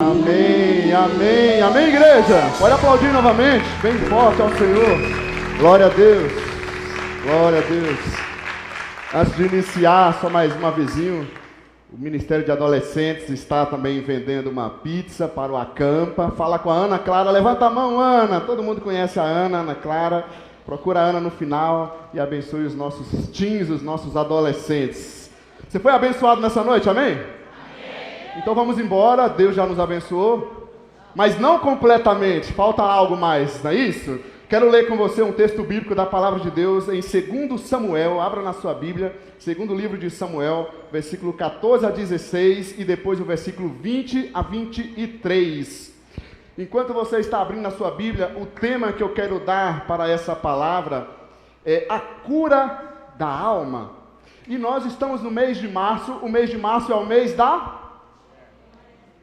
Amém, amém, amém, igreja. Pode aplaudir novamente, bem forte ao Senhor. Glória a Deus, glória a Deus. Antes de iniciar, só mais uma vezinho, o Ministério de Adolescentes está também vendendo uma pizza para o Acampa. Fala com a Ana Clara, levanta a mão, Ana. Todo mundo conhece a Ana Clara. Procura a Ana no final e abençoe os nossos teens, os nossos adolescentes. Você foi abençoado nessa noite, amém? Então vamos embora, Deus já nos abençoou, mas não completamente, falta algo mais, não é isso? Quero ler com você um texto bíblico da Palavra de Deus em 2 Samuel, abra na sua Bíblia, segundo livro de Samuel, versículo 14 a 16 e depois o versículo 20 a 23. Enquanto você está abrindo na sua Bíblia, o tema que eu quero dar para essa palavra é a cura da alma. E nós estamos no mês de março, o mês de março é o mês da...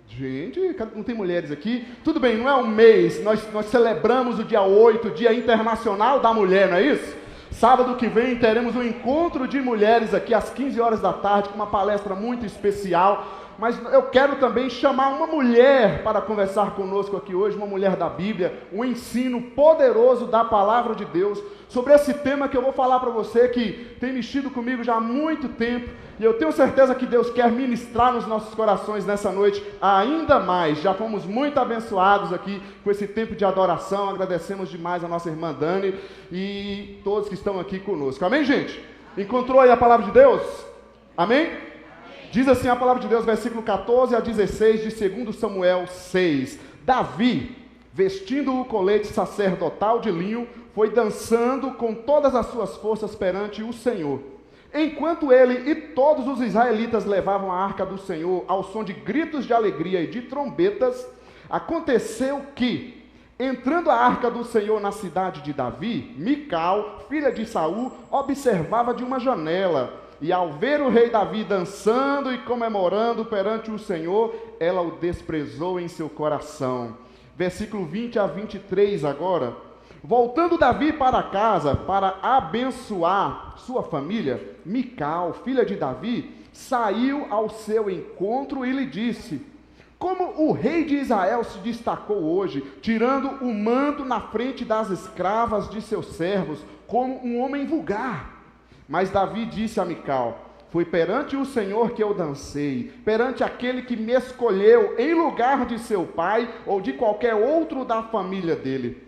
Gente, não tem mulheres aqui? Tudo bem, não é um mês, nós celebramos o dia 8, Dia Internacional da Mulher, não é isso? Sábado que vem teremos um encontro de mulheres aqui às 15 horas da tarde, com uma palestra muito especial. Mas eu quero também chamar uma mulher para conversar conosco aqui hoje, uma mulher da Bíblia, um ensino poderoso da Palavra de Deus, sobre esse tema que eu vou falar para você, que tem mexido comigo já há muito tempo, e eu tenho certeza que Deus quer ministrar nos nossos corações nessa noite ainda mais. Já fomos muito abençoados aqui com esse tempo de adoração, agradecemos demais a nossa irmã Dani e todos que estão aqui conosco. Amém, gente? Encontrou aí a Palavra de Deus? Amém? Diz assim a Palavra de Deus, versículo 14 a 16 de 2 Samuel 6. Davi, vestindo o colete sacerdotal de linho, foi dançando com todas as suas forças perante o Senhor. Enquanto ele e todos os israelitas levavam a arca do Senhor ao som de gritos de alegria e de trombetas, aconteceu que, entrando a arca do Senhor na cidade de Davi, Mical, filha de Saul, observava de uma janela. E ao ver o rei Davi dançando e comemorando perante o Senhor, ela o desprezou em seu coração. Versículo 20 a 23 agora. Voltando Davi para casa para abençoar sua família, Mical, filha de Davi, saiu ao seu encontro e lhe disse: como o rei de Israel se destacou hoje, tirando o manto na frente das escravas de seus servos, como um homem vulgar. Mas Davi disse a Mical: foi perante o Senhor que eu dancei, perante aquele que me escolheu em lugar de seu pai ou de qualquer outro da família dele.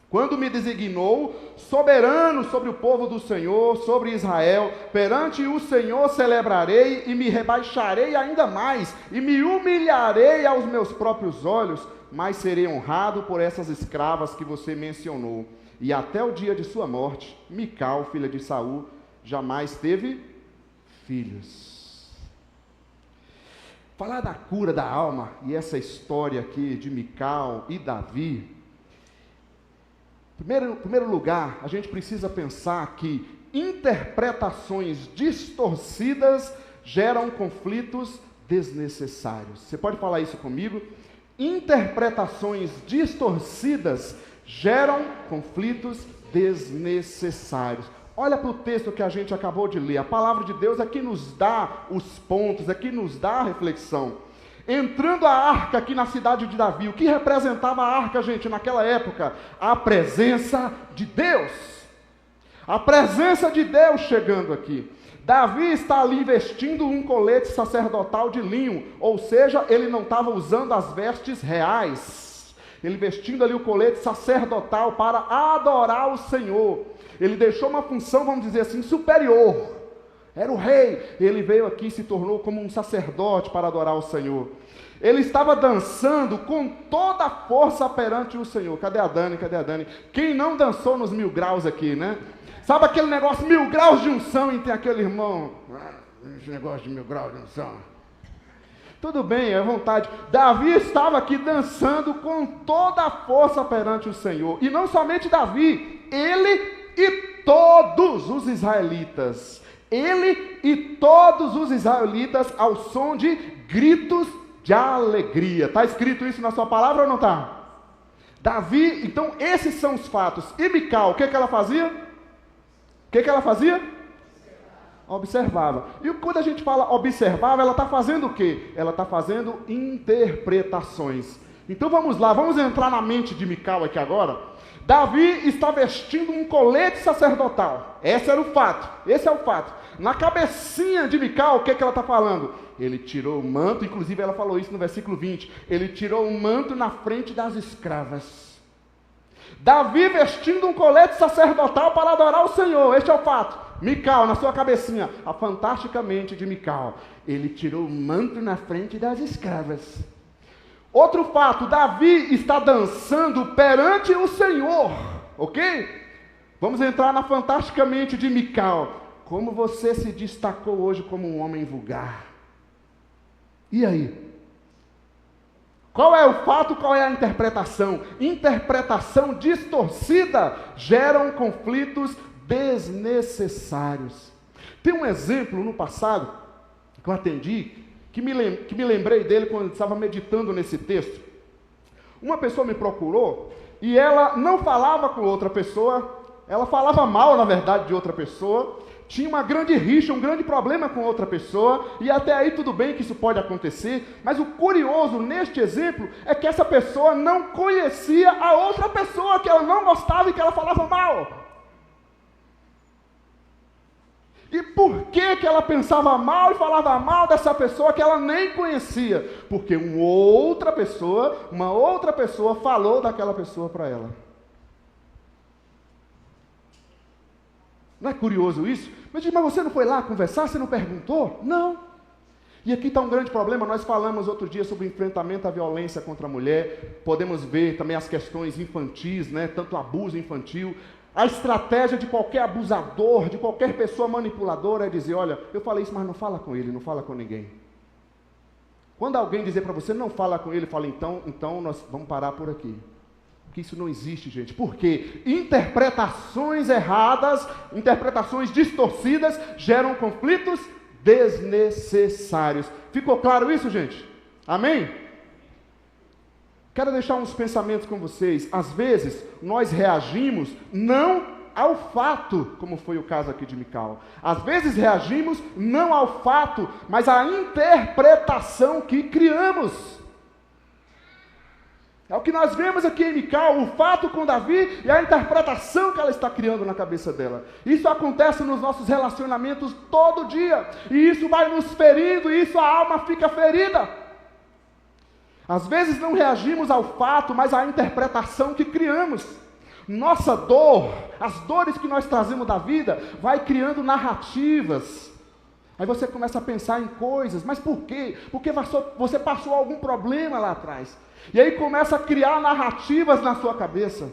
Quando me designou soberano sobre o povo do Senhor, sobre Israel, perante o Senhor celebrarei e me rebaixarei ainda mais, e me humilharei aos meus próprios olhos, mas serei honrado por essas escravas que você mencionou. E até o dia de sua morte, Mical, filha de Saul, jamais teve filhos. Falar da cura da alma e essa história aqui de Mical e Davi, em primeiro lugar, a gente precisa pensar que interpretações distorcidas geram conflitos desnecessários. Você pode falar isso comigo? Interpretações distorcidas geram conflitos desnecessários. Olha para o texto que a gente acabou de ler. A palavra de Deus é que nos dá os pontos, é que nos dá a reflexão. Entrando a arca aqui na cidade de Davi, o que representava a arca, gente, naquela época? A presença de Deus. A presença de Deus chegando aqui. Davi está ali vestindo um colete sacerdotal de linho, ou seja, ele não estava usando as vestes reais. Ele vestindo ali o colete sacerdotal para adorar o Senhor. Ele deixou uma função, vamos dizer assim, superior. Era o rei. Ele veio aqui e se tornou como um sacerdote para adorar o Senhor. Ele estava dançando com toda a força perante o Senhor. Cadê a Dani? Cadê a Dani? Quem não dançou nos 1000 graus aqui, né? Sabe aquele negócio, 1000 graus de unção, e tem aquele irmão, esse negócio de 1000 graus de unção. Tudo bem, é à vontade. Davi estava aqui dançando com toda a força perante o Senhor. E não somente Davi, ele e todos os israelitas. Ele e todos os israelitas ao som de gritos de alegria. Está escrito isso na sua palavra ou não está? Davi, então esses são os fatos. E Mical, o que ela fazia? O que ela fazia? Observava. E quando a gente fala observava, ela está fazendo o quê? Ela está fazendo interpretações. Então vamos lá, vamos entrar na mente de Mical aqui agora. Davi está vestindo um colete sacerdotal. Esse era o fato, esse é o fato. Na cabecinha de Mical, o que é que ela está falando? Ele tirou o manto, inclusive ela falou isso no versículo 20. Ele tirou o manto na frente das escravas. Davi vestindo um colete sacerdotal para adorar o Senhor, este é o fato. Mical, na sua cabecinha, a fantástica mente de Mical. Ele tirou o manto na frente das escravas. Outro fato, Davi está dançando perante o Senhor, ok? Vamos entrar na fantástica mente de Mical. Como você se destacou hoje como um homem vulgar? E aí? Qual é o fato, qual é a interpretação? Interpretação distorcida geram conflitos desnecessários. Tem um exemplo no passado que eu atendi, que me lembrei dele quando eu estava meditando nesse texto. Uma pessoa me procurou e ela não falava com outra pessoa, ela falava mal, na verdade, de outra pessoa, tinha uma grande rixa, um grande problema com outra pessoa, e até aí tudo bem que isso pode acontecer, mas o curioso neste exemplo é que essa pessoa não conhecia a outra pessoa que ela não gostava e que ela falava mal. E por que ela pensava mal e falava mal dessa pessoa que ela nem conhecia? Porque uma outra pessoa falou daquela pessoa para ela. Não é curioso isso? Mas você não foi lá conversar, você não perguntou? Não. E aqui está um grande problema, nós falamos outro dia sobre o enfrentamento à violência contra a mulher, podemos ver também as questões infantis, né? Tanto abuso infantil. A estratégia de qualquer abusador, de qualquer pessoa manipuladora é dizer, olha, eu falei isso, mas não fala com ele, não fala com ninguém. Quando alguém dizer para você, não fala com ele, fala, então nós vamos parar por aqui. Porque isso não existe, gente. Por quê? Interpretações erradas, interpretações distorcidas, geram conflitos desnecessários. Ficou claro isso, gente? Amém? Quero deixar uns pensamentos com vocês. Às vezes, nós reagimos não ao fato, como foi o caso aqui de Mical. Às vezes reagimos não ao fato, mas à interpretação que criamos. É o que nós vemos aqui em Mical, o fato com Davi e a interpretação que ela está criando na cabeça dela. Isso acontece nos nossos relacionamentos todo dia. E isso vai nos ferindo, e isso a alma fica ferida. Às vezes não reagimos ao fato, mas à interpretação que criamos. Nossa dor, as dores que nós trazemos da vida, vai criando narrativas. Aí você começa a pensar em coisas, mas por quê? Porque você passou algum problema lá atrás. E aí começa a criar narrativas na sua cabeça.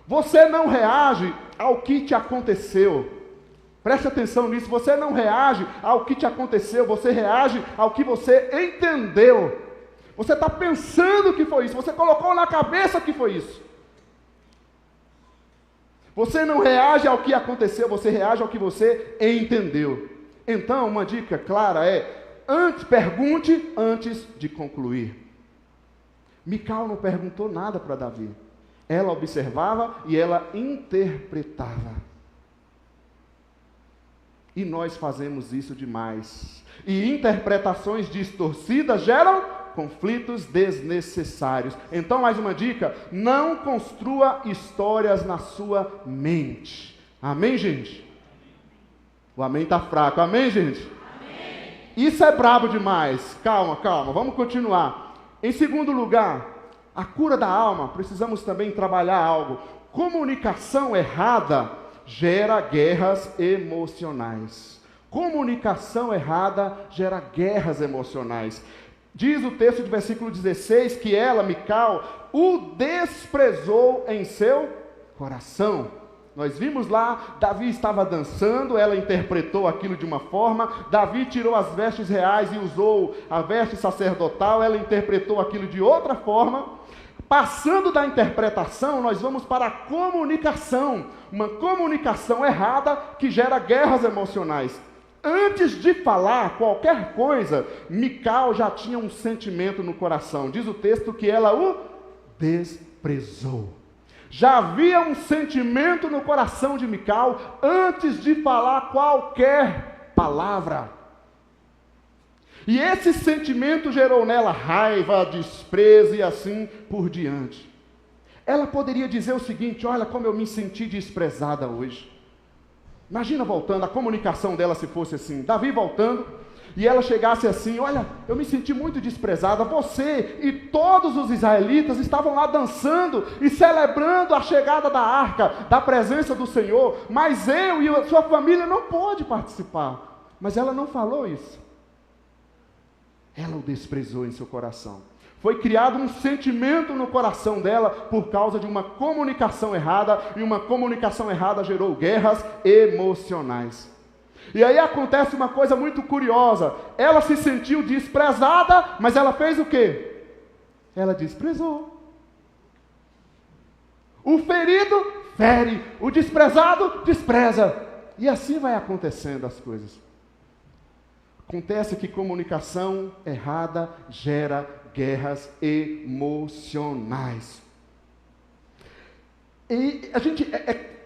Você não reage ao que te aconteceu. Preste atenção nisso, você não reage ao que te aconteceu, você reage ao que você entendeu. Você está pensando que foi isso, você colocou na cabeça que foi isso. Você não reage ao que aconteceu, você reage ao que você entendeu. Então, uma dica clara é, pergunte antes de concluir. Mical não perguntou nada para Davi. Ela observava e ela interpretava. E nós fazemos isso demais. E interpretações distorcidas geram conflitos desnecessários. Então, mais uma dica, não construa histórias na sua mente. Amém, gente? O amém está fraco. Amém, gente? Amém. Isso é brabo demais. Calma, vamos continuar. Em segundo lugar, a cura da alma, precisamos também trabalhar algo. Comunicação errada gera guerras emocionais. Comunicação errada gera guerras emocionais. Diz o texto de versículo 16 que ela, Mical, o desprezou em seu coração. Nós vimos lá, Davi estava dançando, ela interpretou aquilo de uma forma, Davi tirou as vestes reais e usou a veste sacerdotal, ela interpretou aquilo de outra forma. Passando da interpretação, nós vamos para a comunicação, uma comunicação errada que gera guerras emocionais. Antes de falar qualquer coisa, Mical já tinha um sentimento no coração. Diz o texto que ela o desprezou. Já havia um sentimento no coração de Mical antes de falar qualquer palavra. E esse sentimento gerou nela raiva, desprezo e assim por diante. Ela poderia dizer o seguinte: olha como eu me senti desprezada hoje. Imagina voltando, a comunicação dela se fosse assim, Davi voltando, e ela chegasse assim: olha, eu me senti muito desprezada, você e todos os israelitas estavam lá dançando e celebrando a chegada da arca, da presença do Senhor, mas eu e a sua família não pôde participar. Mas ela não falou isso. Ela o desprezou em seu coração. Foi criado um sentimento no coração dela por causa de uma comunicação errada, e uma comunicação errada gerou guerras emocionais. E aí acontece uma coisa muito curiosa. Ela se sentiu desprezada, mas ela fez o quê? Ela desprezou. O ferido fere, o desprezado despreza. E assim vai acontecendo as coisas. Acontece que comunicação errada gera guerras emocionais. E a gente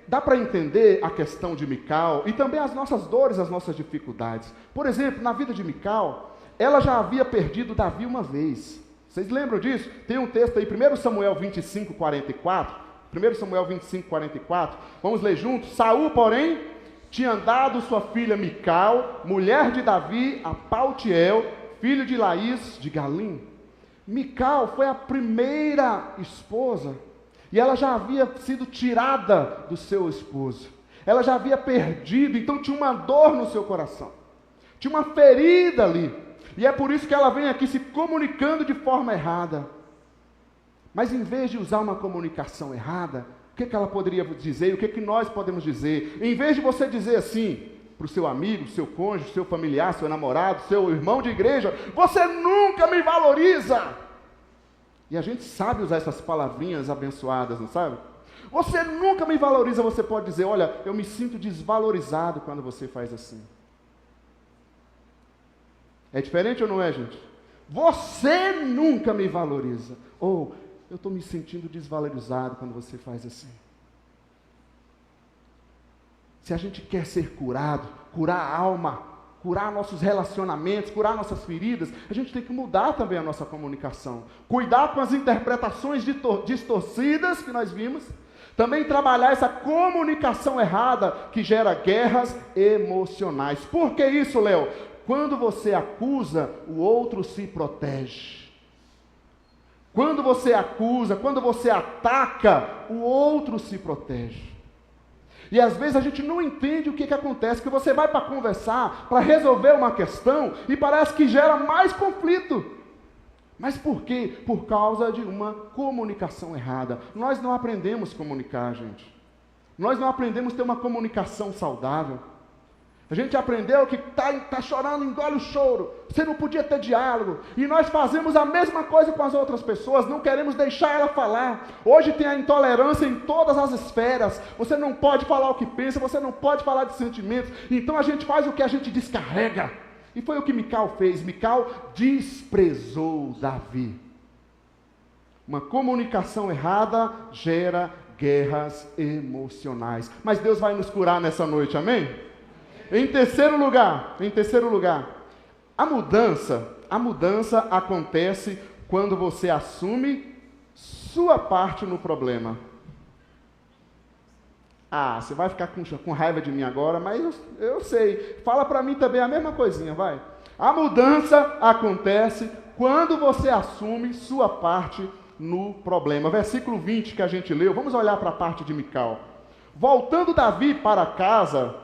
dá para entender a questão de Mical e também as nossas dores, as nossas dificuldades. Por exemplo, na vida de Mical, ela já havia perdido Davi uma vez. Vocês lembram disso? Tem um texto aí, 1 Samuel 25, 44. 1 Samuel 25, 44. Vamos ler juntos? Saul, porém, tinha dado sua filha Mical, mulher de Davi, a Paltiel, filho de Laís, de Galim. Mical foi a primeira esposa, e ela já havia sido tirada do seu esposo. Ela já havia perdido, então tinha uma dor no seu coração. Tinha uma ferida ali. E é por isso que ela vem aqui se comunicando de forma errada. Mas em vez de usar uma comunicação errada, o que ela poderia dizer e o que nós podemos dizer? Em vez de você dizer assim para o seu amigo, seu cônjuge, seu familiar, seu namorado, seu irmão de igreja: você nunca me valoriza. E a gente sabe usar essas palavrinhas abençoadas, não sabe? Você nunca me valoriza. Você pode dizer: olha, eu me sinto desvalorizado quando você faz assim. É diferente ou não é, gente? Você nunca me valoriza. Ou eu estou me sentindo desvalorizado quando você faz assim. Se a gente quer ser curado, curar a alma, curar nossos relacionamentos, curar nossas feridas, a gente tem que mudar também a nossa comunicação. Cuidar com as interpretações distorcidas que nós vimos. Também trabalhar essa comunicação errada que gera guerras emocionais. Por que isso, Léo? Quando você acusa, o outro se protege. Quando você acusa, quando você ataca, o outro se protege. E às vezes a gente não entende o que acontece, que você vai para conversar, para resolver uma questão, e parece que gera mais conflito. Mas por quê? Por causa de uma comunicação errada. Nós não aprendemos a comunicar, gente. Nós não aprendemos a ter uma comunicação saudável. A gente aprendeu que tá chorando, engole o choro. Você não podia ter diálogo. E nós fazemos a mesma coisa com as outras pessoas. Não queremos deixar ela falar. Hoje tem a intolerância em todas as esferas. Você não pode falar o que pensa. Você não pode falar de sentimentos. Então a gente faz o que a gente descarrega. E foi o que Mical fez. Mical desprezou Davi. Uma comunicação errada gera guerras emocionais. Mas Deus vai nos curar nessa noite, amém? Em terceiro lugar, a mudança acontece quando você assume sua parte no problema. Ah, você vai ficar com raiva de mim agora, mas eu sei. Fala para mim também a mesma coisinha, vai. A mudança acontece quando você assume sua parte no problema. Versículo 20 que a gente leu, vamos olhar para a parte de Mical. Voltando Davi para casa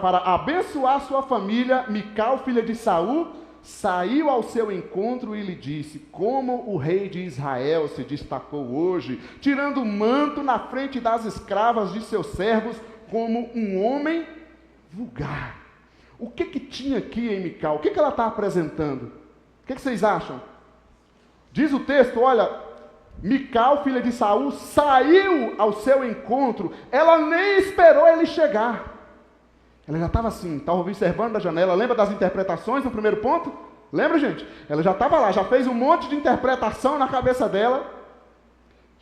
para abençoar sua família, Mical, filha de Saul, saiu ao seu encontro e lhe disse: como o rei de Israel se destacou hoje, tirando o manto na frente das escravas de seus servos, como um homem vulgar. O que tinha aqui em Mical? O que ela está apresentando? O que vocês acham? Diz o texto, olha... Mical, filha de Saul, saiu ao seu encontro. Ela nem esperou ele chegar. Ela já estava assim, estava observando da janela. Lembra das interpretações no primeiro ponto? Lembra, gente? Ela já estava lá, já fez um monte de interpretação na cabeça dela.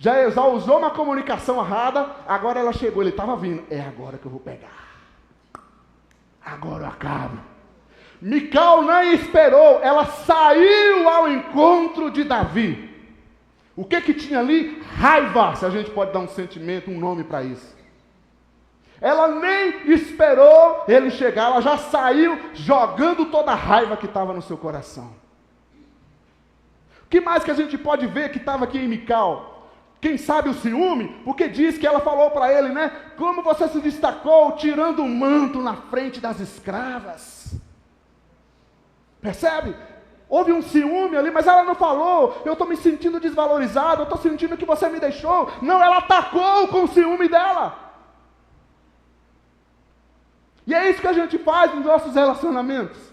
já usou uma comunicação errada, agora ela chegou, ele estava vindo. É agora que eu vou pegar. Agora eu acabo. Mical nem esperou, ela saiu ao encontro de Davi. O que tinha ali? Raiva, se a gente pode dar um sentimento, um nome para isso. Ela nem esperou ele chegar, ela já saiu jogando toda a raiva que estava no seu coração. O que mais que a gente pode ver que estava aqui em Mical? Quem sabe o ciúme? Porque diz que ela falou para ele, né? Como você se destacou tirando o manto na frente das escravas. Percebe? Houve um ciúme ali, mas ela não falou, eu estou me sentindo desvalorizado, eu estou sentindo que você me deixou. Não, ela atacou com o ciúme dela. E é isso que a gente faz nos nossos relacionamentos.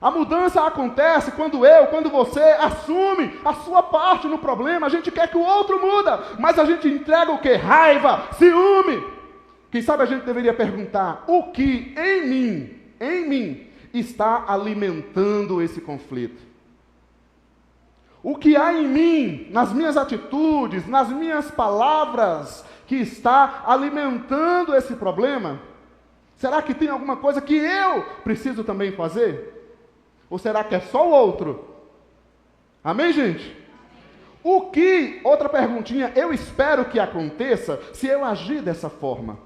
A mudança acontece quando você assume a sua parte no problema. A gente quer que o outro muda, mas a gente entrega o quê? Raiva, ciúme. Quem sabe a gente deveria perguntar, o que em mim, está alimentando esse conflito? O que há em mim, nas minhas atitudes, nas minhas palavras, que está alimentando esse problema? Será que tem alguma coisa que eu preciso também fazer? Ou será que é só o outro? Amém, gente? Outra perguntinha, eu espero que aconteça se eu agir dessa forma.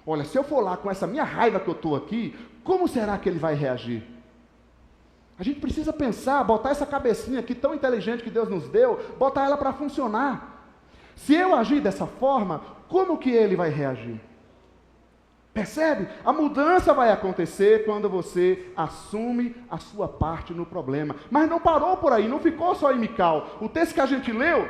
Olha, se eu for lá com essa minha raiva que eu estou aqui, como será que ele vai reagir? A gente precisa pensar, botar essa cabecinha aqui tão inteligente que Deus nos deu, botar ela para funcionar. Se eu agir dessa forma, como que ele vai reagir? Percebe? A mudança vai acontecer quando você assume a sua parte no problema. Mas não parou por aí, não ficou só em Mical. O texto que a gente leu,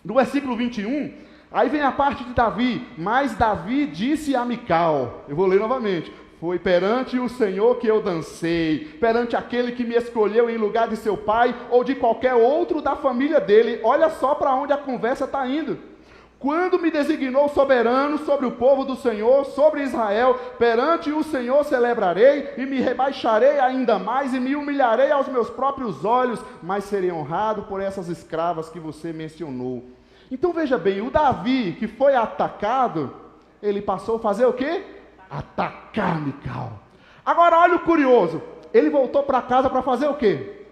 no versículo 21, aí vem a parte de Davi. Mas Davi disse a Mical, eu vou ler novamente: foi perante o Senhor que eu dancei, perante aquele que me escolheu em lugar de seu pai ou de qualquer outro da família dele. Olha só para onde a conversa está indo. Quando me designou soberano sobre o povo do Senhor, sobre Israel, perante o Senhor celebrarei e me rebaixarei ainda mais e me humilharei aos meus próprios olhos, mas serei honrado por essas escravas que você mencionou. Então veja bem, o Davi que foi atacado, ele passou a fazer o quê? Atacar Mical. Agora olha o curioso, ele voltou para casa para fazer o quê?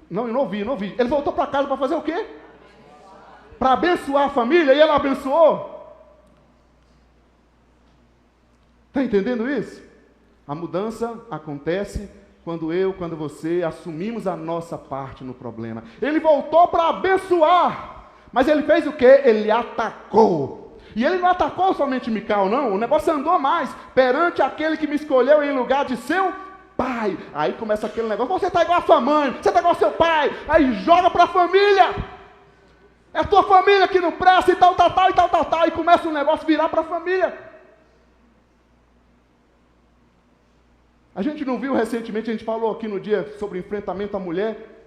Não, eu não ouvi. Ele voltou para casa para fazer o quê? Para abençoar a família, e ela abençoou. Está entendendo isso? A mudança acontece quando você assumimos a nossa parte no problema. Ele voltou para abençoar, mas ele fez o quê? Ele atacou. E ele não atacou somente Mical, não. O negócio andou mais. Perante aquele que me escolheu em lugar de seu pai. Aí começa aquele negócio: você está igual a sua mãe, você está igual ao seu pai. Aí joga para a família. É a tua família que não presta e tal. E começa o negócio a virar para a família. A gente não viu recentemente, a gente falou aqui no dia sobre enfrentamento à mulher.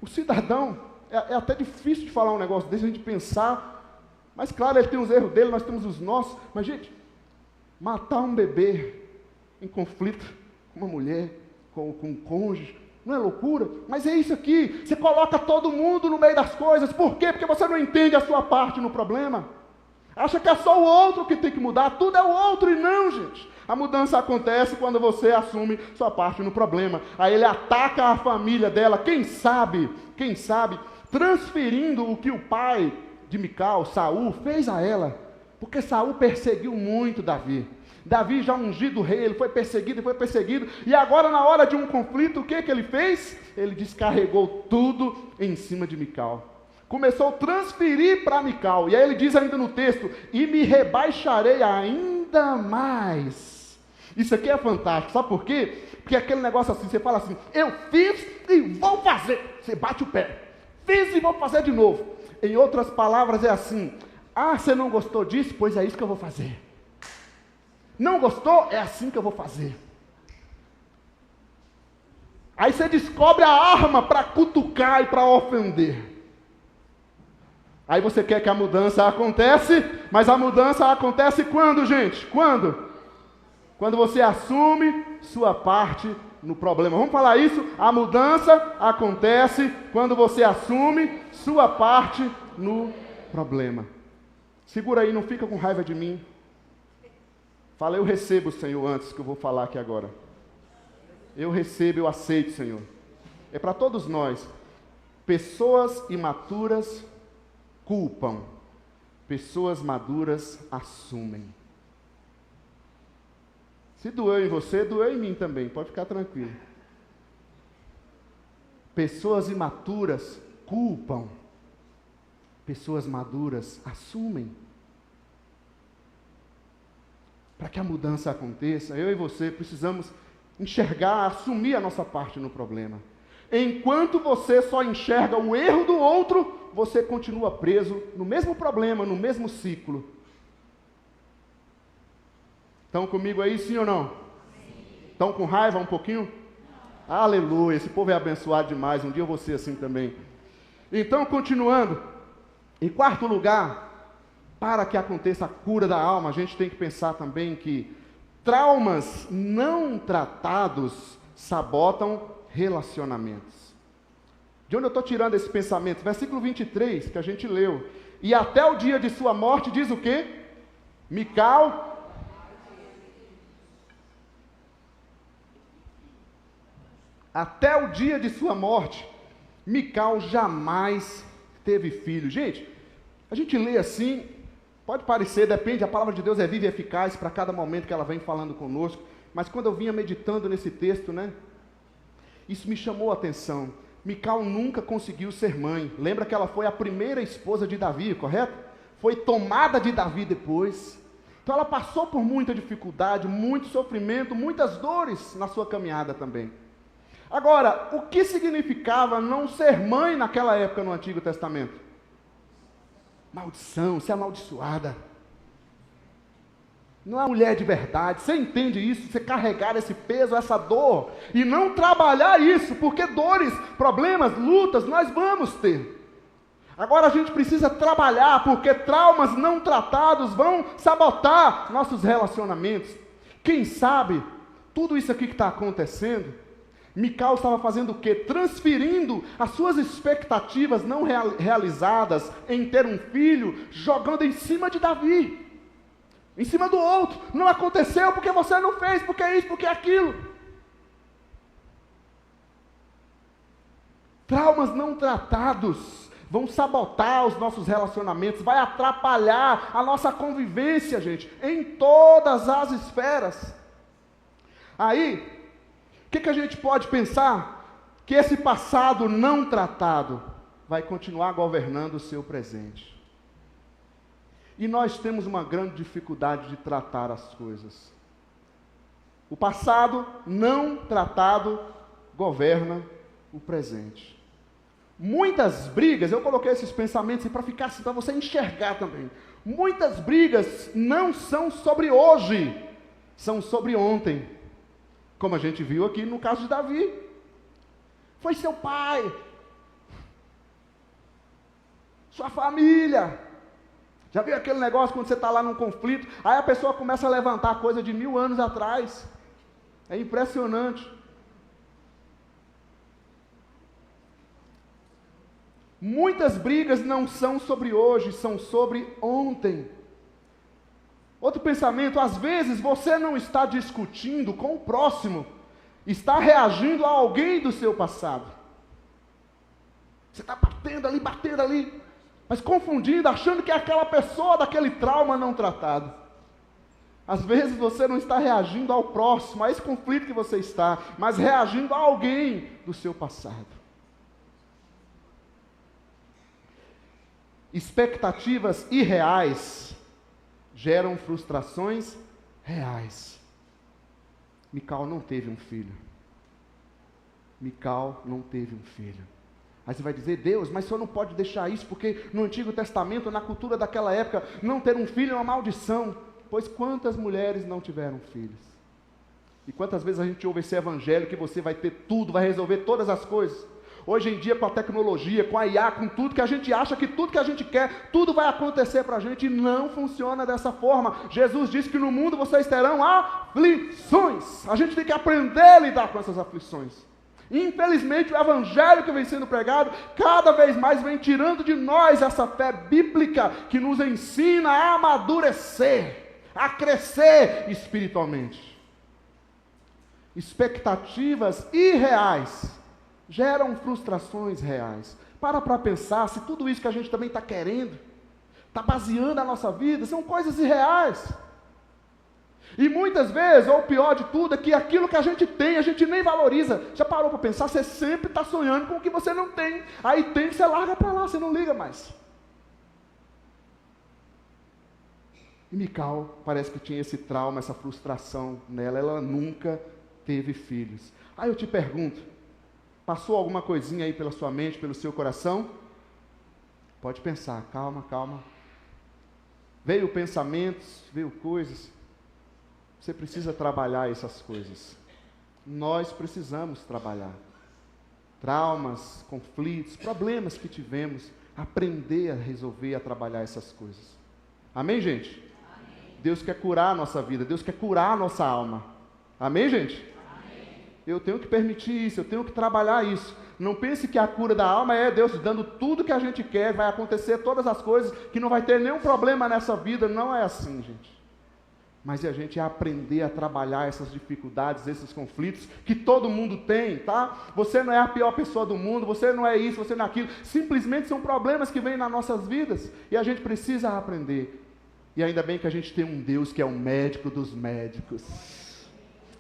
O cidadão, é até difícil de falar um negócio desse, a gente pensar. Mas claro, ele tem os erros dele, nós temos os nossos. Mas gente, matar um bebê em conflito com uma mulher, com um cônjuge, não é loucura? Mas é isso aqui, você coloca todo mundo no meio das coisas. Por quê? Porque você não entende a sua parte no problema. Acha que é só o outro que tem que mudar, tudo é o outro, e não, gente. A mudança acontece quando você assume sua parte no problema. Aí ele ataca a família dela, quem sabe, transferindo o que o pai de Mical, Saul, fez a ela. Porque Saul perseguiu muito Davi. Davi já ungido rei, ele foi perseguido, e agora na hora de um conflito, o que ele fez? Ele descarregou tudo em cima de Mical. Começou a transferir para Mical, e aí ele diz ainda no texto: e me rebaixarei ainda mais. Isso aqui é fantástico, sabe por quê? Porque aquele negócio assim, você fala assim: eu fiz e vou fazer. Você bate o pé: fiz e vou fazer de novo. Em outras palavras é assim: ah, você não gostou disso? Pois é isso que eu vou fazer. Não gostou? É assim que eu vou fazer. Aí você descobre a arma para cutucar e para ofender. Aí você quer que a mudança aconteça, mas a mudança acontece quando, gente? Quando? Quando você assume sua parte no problema. Vamos falar isso? A mudança acontece quando você assume sua parte no problema. Segura aí, não fica com raiva de mim. Fala, eu recebo, Senhor, antes que eu vou falar aqui agora. Eu recebo, eu aceito, Senhor. É para todos nós. Pessoas imaturas culpam. Pessoas maduras assumem. Se doeu em você, doeu em mim também. Pode ficar tranquilo. Pessoas imaturas culpam. Pessoas maduras assumem. Para que a mudança aconteça, eu e você precisamos enxergar, assumir a nossa parte no problema. Enquanto você só enxerga o erro do outro, você continua preso no mesmo problema, no mesmo ciclo. Estão comigo aí, sim ou não? Sim. Estão com raiva um pouquinho? Não. Aleluia, esse povo é abençoado demais, um dia eu vou ser assim também. Então, continuando, em quarto lugar, para que aconteça a cura da alma, a gente tem que pensar também que traumas não tratados sabotam relacionamentos. De onde eu estou tirando esse pensamento? Versículo 23, que a gente leu. E até o dia de sua morte, diz o quê? Mical. Até o dia de sua morte, Mical jamais teve filho. Gente, a gente lê assim, pode parecer, depende, a palavra de Deus é viva e eficaz para cada momento que ela vem falando conosco, mas quando eu vinha meditando nesse texto, isso me chamou a atenção. Mical nunca conseguiu ser mãe. Lembra que ela foi a primeira esposa de Davi, correto? Foi tomada de Davi depois. Então ela passou por muita dificuldade, muito sofrimento, muitas dores na sua caminhada também. Agora, o que significava não ser mãe naquela época no Antigo Testamento? Maldição, ser amaldiçoada. Não é mulher de verdade. Você entende isso? Você carregar esse peso, essa dor, e não trabalhar isso, porque dores, problemas, lutas, nós vamos ter. Agora a gente precisa trabalhar, porque traumas não tratados vão sabotar nossos relacionamentos. Quem sabe, tudo isso aqui que está acontecendo, Mical estava fazendo o quê? Transferindo as suas expectativas não realizadas em ter um filho, jogando em cima de Davi. Em cima do outro. Não aconteceu porque você não fez, porque isso, porque aquilo. Traumas não tratados vão sabotar os nossos relacionamentos, vai atrapalhar a nossa convivência, gente, em todas as esferas. Aí, o que a gente pode pensar? Que esse passado não tratado vai continuar governando o seu presente. E nós temos uma grande dificuldade de tratar as coisas. O passado não tratado governa o presente. Muitas brigas, eu coloquei esses pensamentos para ficar assim, para você enxergar também. Muitas brigas não são sobre hoje, são sobre ontem. Como a gente viu aqui no caso de Davi. Foi seu pai, sua família. Já viu aquele negócio quando você está lá num conflito, aí a pessoa começa a levantar coisa de 1000 anos atrás. É impressionante. Muitas brigas não são sobre hoje, são sobre ontem. Outro pensamento, às vezes você não está discutindo com o próximo, está reagindo a alguém do seu passado. Você está batendo ali, mas confundindo, achando que é aquela pessoa daquele trauma não tratado. Às vezes você não está reagindo ao próximo, a esse conflito que você está, mas reagindo a alguém do seu passado. Expectativas irreais geram frustrações reais. Mical não teve um filho. Mical não teve um filho. Aí você vai dizer, Deus, mas o senhor não pode deixar isso, porque no Antigo Testamento, na cultura daquela época, não ter um filho é uma maldição. Pois quantas mulheres não tiveram filhos? E quantas vezes a gente ouve esse evangelho que você vai ter tudo, vai resolver todas as coisas? Hoje em dia, com a tecnologia, com a IA, com tudo que a gente acha que tudo que a gente quer, tudo vai acontecer para a gente, e não funciona dessa forma. Jesus disse que no mundo vocês terão aflições. A gente tem que aprender a lidar com essas aflições. Infelizmente, o evangelho que vem sendo pregado, cada vez mais vem tirando de nós essa fé bíblica que nos ensina a amadurecer, a crescer espiritualmente. Expectativas irreais geram frustrações reais. Para pensar se tudo isso que a gente também está querendo, está baseando a nossa vida, são coisas irreais. E muitas vezes, ou o pior de tudo, é que aquilo que a gente tem, a gente nem valoriza. Já parou para pensar? Você sempre está sonhando com o que você não tem. Aí tem, você larga para lá, você não liga mais. E Mical parece que tinha esse trauma, essa frustração nela. Ela nunca teve filhos. Aí eu te pergunto, passou alguma coisinha aí pela sua mente, pelo seu coração? Pode pensar, calma, calma. Veio pensamentos, veio coisas. Você precisa trabalhar essas coisas. Nós precisamos trabalhar. Traumas, conflitos, problemas que tivemos, aprender a resolver, a trabalhar essas coisas. Amém, gente? Amém. Deus quer curar a nossa vida, Deus quer curar a nossa alma. Amém, gente? Amém. Eu tenho que permitir isso, eu tenho que trabalhar isso. Não pense que a cura da alma é Deus dando tudo que a gente quer, vai acontecer todas as coisas, que não vai ter nenhum problema nessa vida. Não é assim, gente. Mas é a gente aprender a trabalhar essas dificuldades, esses conflitos que todo mundo tem, tá? Você não é a pior pessoa do mundo, você não é isso, você não é aquilo. Simplesmente são problemas que vêm nas nossas vidas e a gente precisa aprender. E ainda bem que a gente tem um Deus que é o médico dos médicos,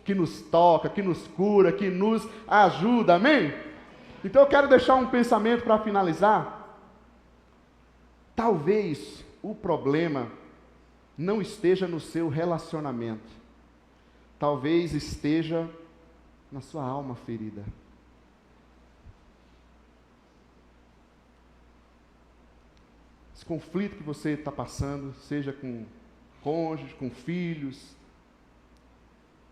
que nos toca, que nos cura, que nos ajuda, amém? Então eu quero deixar um pensamento para finalizar. Talvez o problema não esteja no seu relacionamento. Talvez esteja na sua alma ferida. Esse conflito que você está passando, seja com cônjuge, com filhos,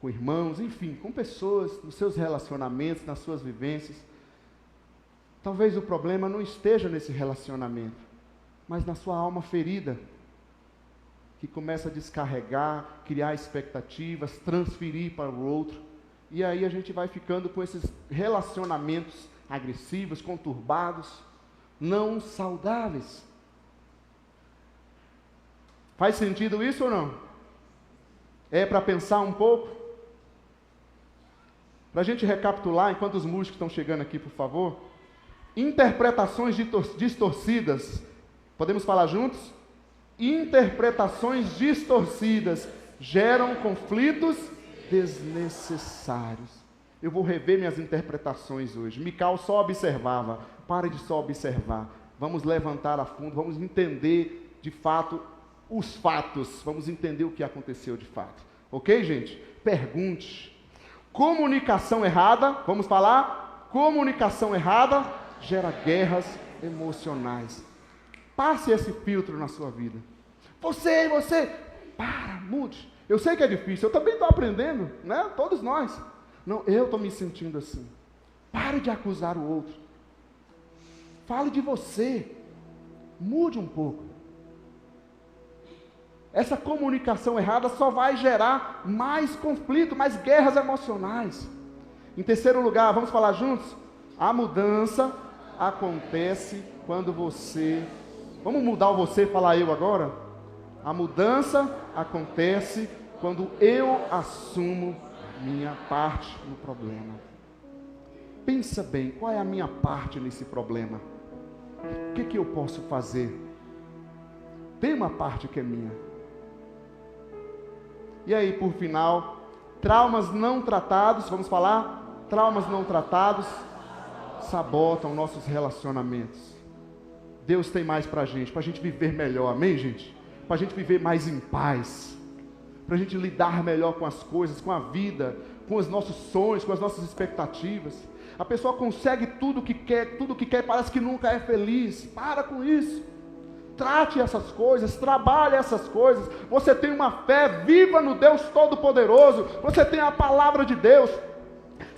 com irmãos, enfim, com pessoas, nos seus relacionamentos, nas suas vivências. Talvez o problema não esteja nesse relacionamento, mas na sua alma ferida, que começa a descarregar, criar expectativas, transferir para o outro. E aí a gente vai ficando com esses relacionamentos agressivos, conturbados, não saudáveis. Faz sentido isso ou não? É para pensar um pouco? Para a gente recapitular, enquanto os músicos estão chegando aqui, por favor. Interpretações distorcidas. Podemos falar juntos? Interpretações distorcidas geram conflitos desnecessários. Eu vou rever minhas interpretações hoje. Mical só observava. Pare de só observar. Vamos levantar a fundo, vamos entender de fato os fatos. Vamos entender o que aconteceu de fato. Ok, gente? Pergunte. Comunicação errada, vamos falar? Comunicação errada gera guerras emocionais. Passe esse filtro na sua vida. Você, para, mude. Eu sei que é difícil, eu também estou aprendendo, né? Todos nós. Não, eu estou me sentindo assim. Pare de acusar o outro. Fale de você. Mude um pouco. Essa comunicação errada só vai gerar mais conflito, mais guerras emocionais. Em terceiro lugar, vamos falar juntos? A mudança acontece quando você... Vamos mudar o você e falar eu agora? A mudança acontece quando eu assumo minha parte no problema. Pensa bem, qual é a minha parte nesse problema? O que eu posso fazer? Tem uma parte que é minha. E aí, por final, traumas não tratados, vamos falar? Traumas não tratados sabotam nossos relacionamentos. Deus tem mais para a gente viver melhor, amém, gente? Para a gente viver mais em paz, para a gente lidar melhor com as coisas, com a vida, com os nossos sonhos, com as nossas expectativas. A pessoa consegue tudo o que quer, parece que nunca é feliz. Para com isso. Trate essas coisas, trabalhe essas coisas. Você tem uma fé viva no Deus Todo-Poderoso, você tem a palavra de Deus.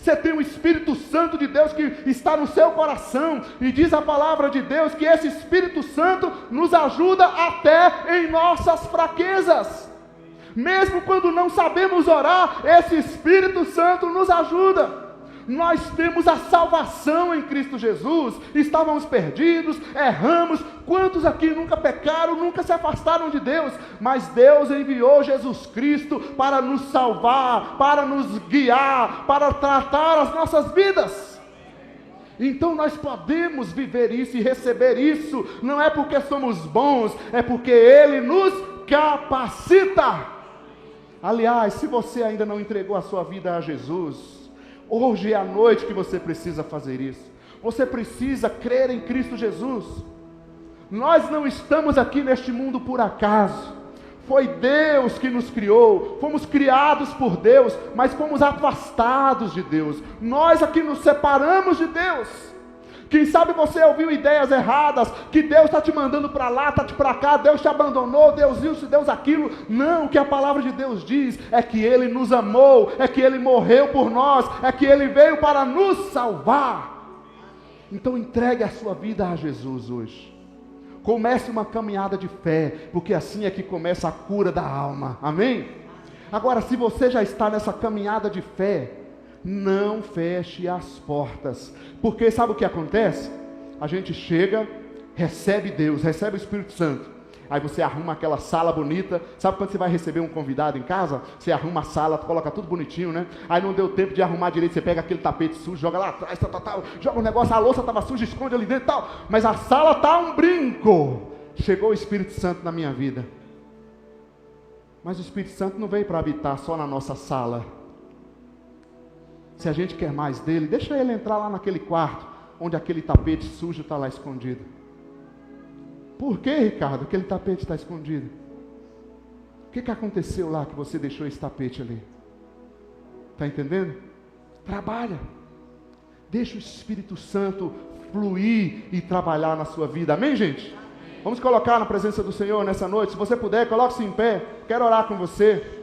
Você tem o Espírito Santo de Deus que está no seu coração, e diz a palavra de Deus que esse Espírito Santo nos ajuda até em nossas fraquezas. Mesmo quando não sabemos orar, esse Espírito Santo nos ajuda. Nós temos a salvação em Cristo Jesus. Estávamos perdidos, erramos. Quantos aqui nunca pecaram, nunca se afastaram de Deus? Mas Deus enviou Jesus Cristo para nos salvar, para nos guiar, para tratar as nossas vidas. Então nós podemos viver isso e receber isso. Não é porque somos bons, é porque Ele nos capacita. Aliás, se você ainda não entregou a sua vida a Jesus, hoje é a noite que você precisa fazer isso. Você precisa crer em Cristo Jesus. Nós não estamos aqui neste mundo por acaso. Foi Deus que nos criou. Fomos criados por Deus, mas fomos afastados de Deus. Nós aqui nos separamos de Deus. Quem sabe você ouviu ideias erradas, que Deus está te mandando para lá, está te para cá, Deus te abandonou, Deus isso, Deus aquilo. Não, o que a palavra de Deus diz é que Ele nos amou, é que Ele morreu por nós, é que Ele veio para nos salvar. Então entregue a sua vida a Jesus hoje. Comece uma caminhada de fé, porque assim é que começa a cura da alma, amém? Agora, se você já está nessa caminhada de fé, não feche as portas, porque sabe o que acontece? A gente chega, recebe Deus, recebe o Espírito Santo, aí você arruma aquela sala bonita. Sabe quando você vai receber um convidado em casa? Você arruma a sala, coloca tudo bonitinho, né? Aí não deu tempo de arrumar direito, você pega aquele tapete sujo, joga lá atrás, joga um negócio, a louça estava suja, esconde ali dentro e tal, mas a sala está um brinco. Chegou o Espírito Santo na minha vida, mas o Espírito Santo não veio para habitar só na nossa sala. Se a gente quer mais dele, deixa ele entrar lá naquele quarto, onde aquele tapete sujo está lá escondido. Por que, Ricardo, aquele tapete está escondido? O que aconteceu lá que você deixou esse tapete ali? Está entendendo? Trabalha. Deixa o Espírito Santo fluir e trabalhar na sua vida. Amém, gente? Vamos colocar na presença do Senhor nessa noite. Se você puder, coloque-se em pé. Quero orar com você.